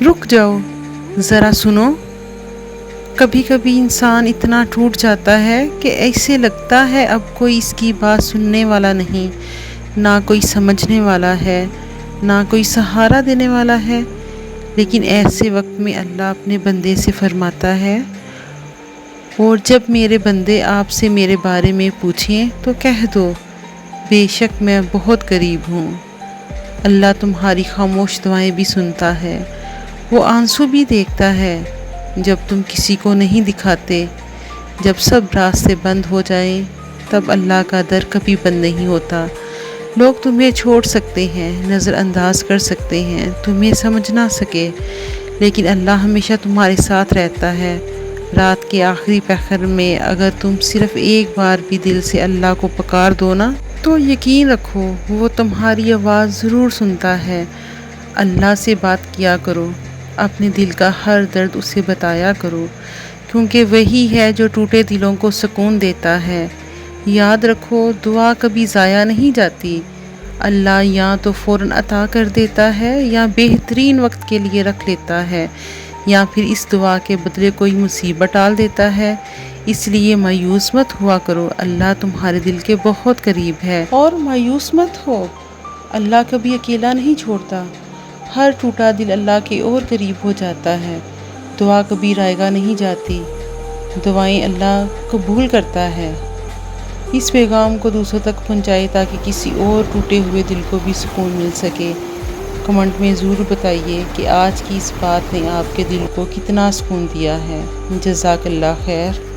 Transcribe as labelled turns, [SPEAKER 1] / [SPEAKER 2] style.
[SPEAKER 1] رک جاؤ، ذرا سنو۔ کبھی کبھی انسان اتنا ٹوٹ جاتا ہے کہ ایسے لگتا ہے اب کوئی اس کی بات سننے والا نہیں، نہ کوئی سمجھنے والا ہے، نہ کوئی سہارا دینے والا ہے۔ لیکن ایسے وقت میں اللہ اپنے بندے سے فرماتا ہے، اور جب میرے بندے آپ سے میرے بارے میں پوچھیں تو کہہ دو، بے شک میں بہت قریب ہوں۔ اللہ تمہاری خاموش دعائیں بھی سنتا ہے، وہ آنسو بھی دیکھتا ہے جب تم کسی کو نہیں دکھاتے۔ جب سب راستے بند ہو جائیں تب اللہ کا در کبھی بند نہیں ہوتا۔ لوگ تمہیں چھوڑ سکتے ہیں، نظر انداز کر سکتے ہیں، تمہیں سمجھ نہ سکے، لیکن اللہ ہمیشہ تمہارے ساتھ رہتا ہے۔ رات کے آخری پہر میں اگر تم صرف ایک بار بھی دل سے اللہ کو پکار دو نا، تو یقین رکھو وہ تمہاری آواز ضرور سنتا ہے۔ اللہ سے بات کیا کرو، اپنے دل کا ہر درد اسے بتایا کرو، کیونکہ وہی ہے جو ٹوٹے دلوں کو سکون دیتا ہے۔ یاد رکھو دعا کبھی ضائع نہیں جاتی۔ اللہ یا تو فوراً عطا کر دیتا ہے یا بہترین وقت کے لیے رکھ لیتا ہے، یا پھر اس دعا کے بدلے کوئی مصیبت ڈال دیتا ہے۔ اس لیے مایوس مت ہوا کرو، اللہ تمہارے دل کے بہت قریب ہے۔ اور مایوس مت ہو، اللہ کبھی اکیلا نہیں چھوڑتا۔ ہر ٹوٹا دل اللہ کے اور قریب ہو جاتا ہے۔ دعا کبھی رائگاں نہیں جاتی، دعائیں اللہ قبول کرتا ہے۔ اس پیغام کو دوسروں تک پہنچائے تاکہ کسی اور ٹوٹے ہوئے دل کو بھی سکون مل سکے۔ کمنٹ میں ضرور بتائیے کہ آج کی اس بات نے آپ کے دل کو کتنا سکون دیا ہے۔ جزاک اللہ خیر۔